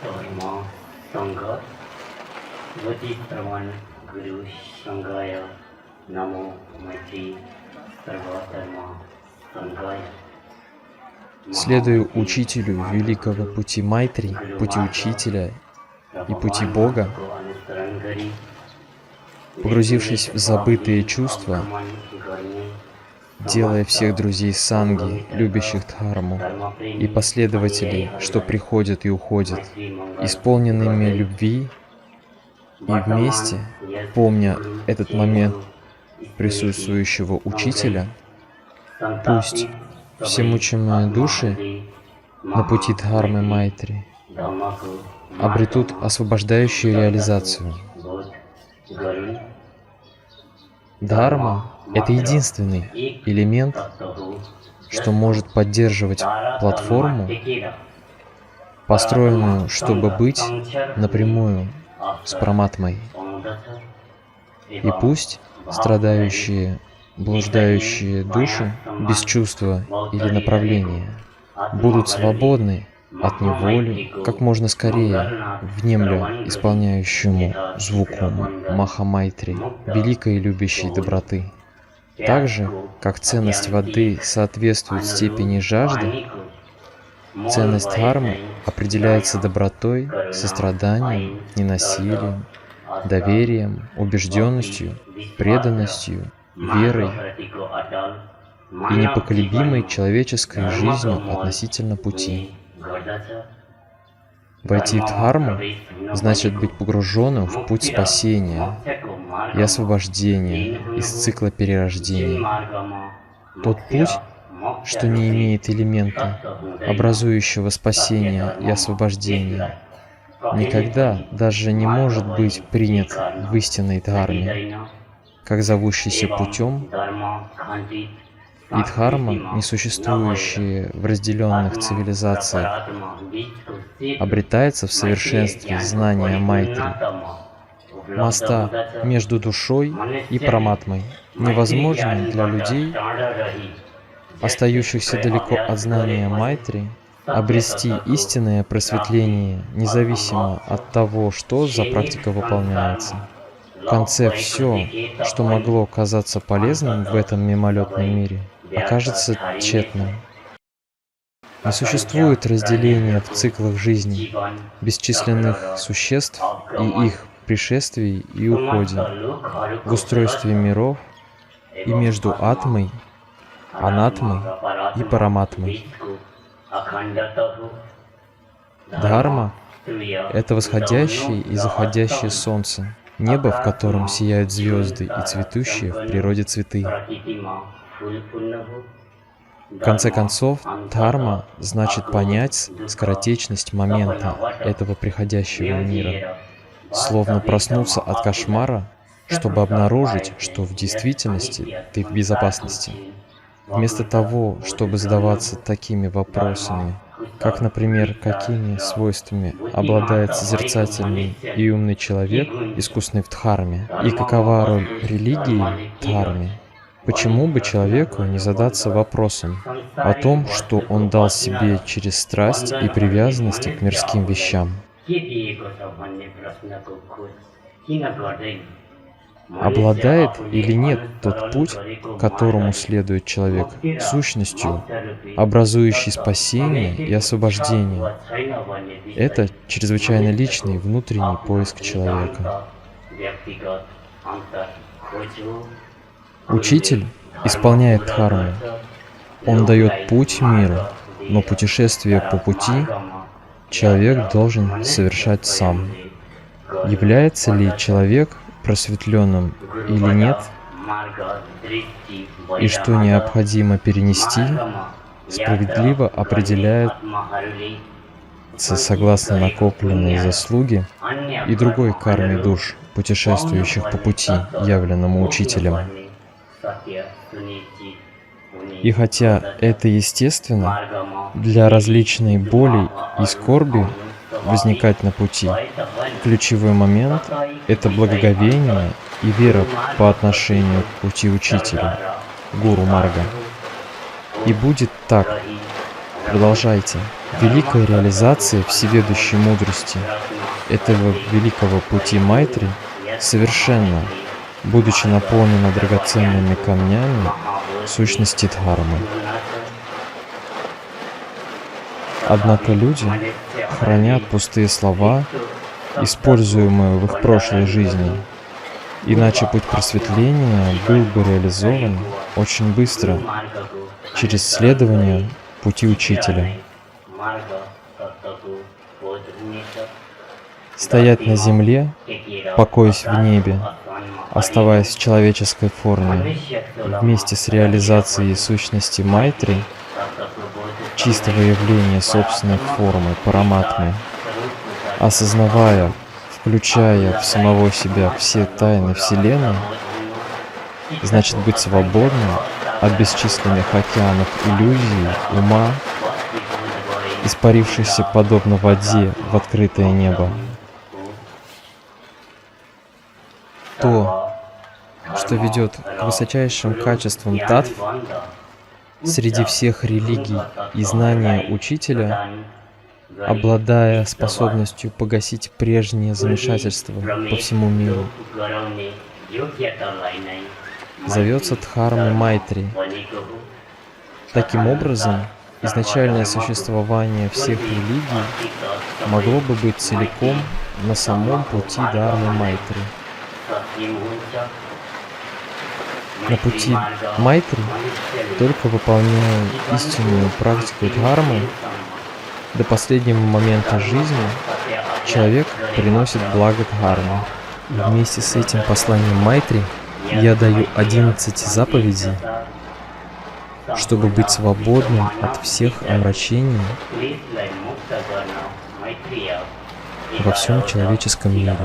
धर्म संघ वचित्रमण गुरु संघाय नमो मैत्री सर्वधर्म संघाय. Следуя учителю великого пути Майтри, пути учителя и пути Бога, погрузившись в забытые чувства, делая всех друзей санги, любящих дхарму, и последователей, что приходят и уходят, исполненными любви, и вместе, помня этот момент присутствующего учителя, пусть всемучимые души на пути Дхармы Майтри обретут освобождающую реализацию. Дхарма — это единственный элемент, что может поддерживать платформу, построенную, чтобы быть напрямую с Параматмой. И пусть страдающие, блуждающие души без чувства или направления будут свободны от неволи как можно скорее, внемля исполняющему звуку Махамайтри, великой любящей доброты. Так же, как ценность воды соответствует степени жажды, ценность дхармы определяется добротой, состраданием, ненасилием, доверием, убежденностью, преданностью, верой и непоколебимой человеческой жизнью относительно пути. Войти в дхарму значит быть погруженным в путь спасения и освобождения из цикла перерождений. Тот путь, что не имеет элемента, образующего спасение и освобождение, никогда даже не может быть принят в истинной дхарме, как зовущийся путем, и дхарма, несуществующая в разделенных цивилизациях, обретается в совершенстве знания Майтри, моста между душой и Параматмой, невозможно для людей, остающихся далеко от знания Майтри, обрести истинное просветление, независимо от того, что за практика выполняется. В конце все, что могло казаться полезным в этом мимолетном мире, окажется тщетным. Не существует разделения в циклах жизни бесчисленных существ и их пришествии и уходе, в устройстве миров и между атмой, анатмой и параматмой. Дхарма — это восходящее и заходящее солнце, небо, в котором сияют звезды и цветущие в природе цветы. В конце концов, дхарма значит понять скоротечность момента этого приходящего мира, словно проснуться от кошмара, чтобы обнаружить, что в действительности ты в безопасности. Вместо того, чтобы задаваться такими вопросами, как, например, какими свойствами обладает созерцательный и умный человек, искусный в дхарме, и какова роль религии в дхарме, почему бы человеку не задаться вопросом о том, что он дал себе через страсть и привязанности к мирским вещам? Обладает или нет тот путь, которому следует человек, сущностью, образующей спасение и освобождение? Это чрезвычайно личный внутренний поиск человека. Учитель исполняет дхарму. Он дает путь миру, но путешествие по пути человек должен совершать сам. Является ли человек просветленным или нет, и что необходимо перенести, справедливо определяется согласно накопленной заслуге и другой карме душ, путешествующих по пути, явленному учителем. И хотя это естественно для различной боли и скорби возникать на пути, ключевой момент — это благоговение и вера по отношению к пути учителя, гуру Марга. И будет так. Продолжайте. Великая реализация всеведущей мудрости этого великого пути Майтри совершенно, будучи наполнена драгоценными камнями сущности Дхармы. Однако люди хранят пустые слова, используемые в их прошлой жизни, иначе путь просветления был бы реализован очень быстро через следование пути учителя. Стоять на земле, покоясь в небе, оставаясь в человеческой форме, вместе с реализацией сущности Майтри, чистого явления собственной формы, параматмы, осознавая, включая в самого себя все тайны Вселенной, значит быть свободным от бесчисленных океанов иллюзий, ума, испарившихся подобно воде в открытое небо. То, что ведет к высочайшим качествам татв среди всех религий и знания учителя, обладая способностью погасить прежнее замешательство по всему миру, зовется Дхармой Майтри. Таким образом, изначальное существование всех религий могло бы быть целиком на самом пути Дхармы Майтри. На пути Майтри, только выполняя истинную практику Дхармы, до последнего момента жизни человек приносит благо Дхармы. Вместе с этим посланием Майтри я даю 11 заповедей, чтобы быть свободным от всех омрачений во всем человеческом мире.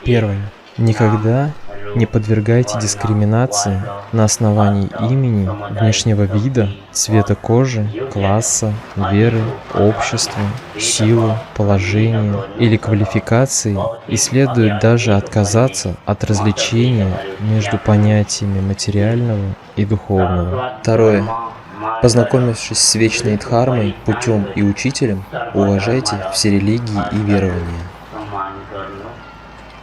Первое. Никогда не подвергайте дискриминации на основании имени, внешнего вида, цвета кожи, класса, веры, общества, силы, положения или квалификации, и следует даже отказаться от развлечения между понятиями материального и духовного. Второе. Познакомившись с вечной Дхармой, путем и учителем, уважайте все религии и верования.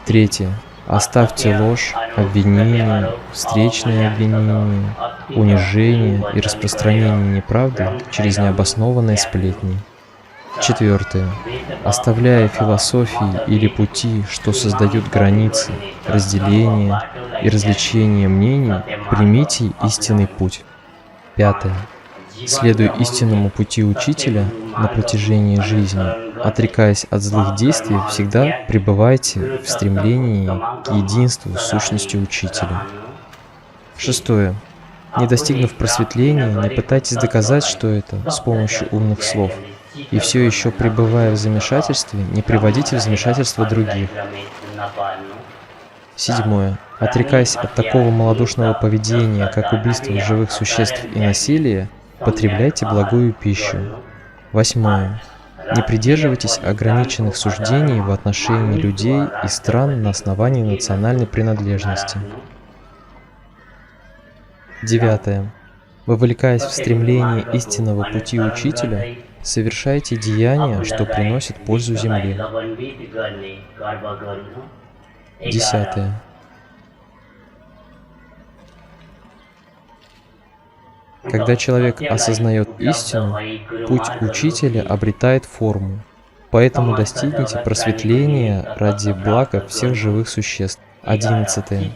Третье. Оставьте ложь, обвинения, встречные обвинения, унижение и распространение неправды через необоснованные сплетни. Четвертое. Оставляя философии или пути, что создают границы, разделения и развлечения мнений, примите истинный путь. Пятое. Следуя истинному пути учителя на протяжении жизни, отрекаясь от злых действий, всегда пребывайте в стремлении к единству с сущностью учителя. Шестое. Не достигнув просветления, не пытайтесь доказать, что это, с помощью умных слов. И все еще пребывая в замешательстве, не приводите в замешательство других. Седьмое. Отрекаясь от такого малодушного поведения, как убийство живых существ и насилие, потребляйте благую пищу. Восьмое. Не придерживайтесь ограниченных суждений в отношении людей и стран на основании национальной принадлежности. Девятое. Вовлекаясь в стремление истинного пути учителя, совершайте деяния, что приносят пользу земле. Десятое. Когда человек осознает истину, путь учителя обретает форму. Поэтому достигните просветления ради блага всех живых существ. 11.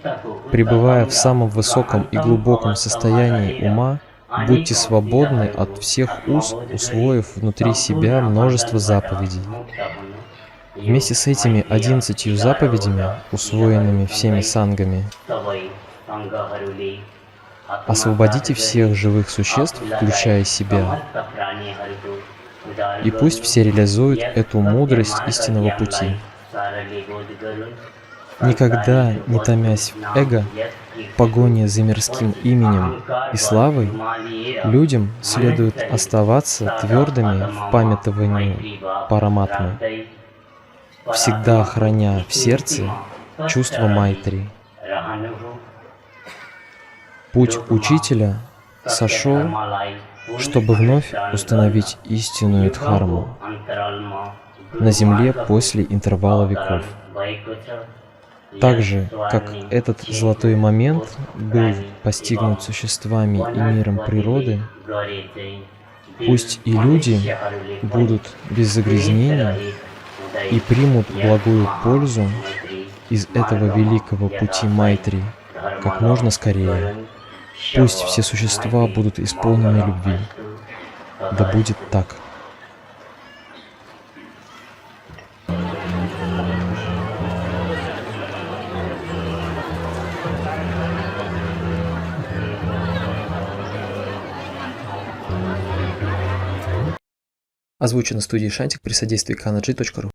Пребывая в самом высоком и глубоком состоянии ума, будьте свободны от всех уз, усвоив внутри себя множество заповедей. Вместе с этими 11 заповедями, усвоенными всеми сангами, освободите всех живых существ, включая себя, и пусть все реализуют эту мудрость истинного пути. Никогда не томясь в эго, в погоне за мирским именем и славой, людям следует оставаться твердыми в памятовании Параматмы, всегда храня в сердце чувство Майтри. Путь учителя сошел чтобы вновь установить истинную дхарму на земле после интервала веков. Так же, как этот золотой момент был постигнут существами и миром природы, пусть и люди будут без загрязнения и примут благую пользу из этого великого пути Майтри как можно скорее. Пусть все существа будут исполнены любви. Да будет так. Озвучено студией Шантик при содействии kanaji.ru.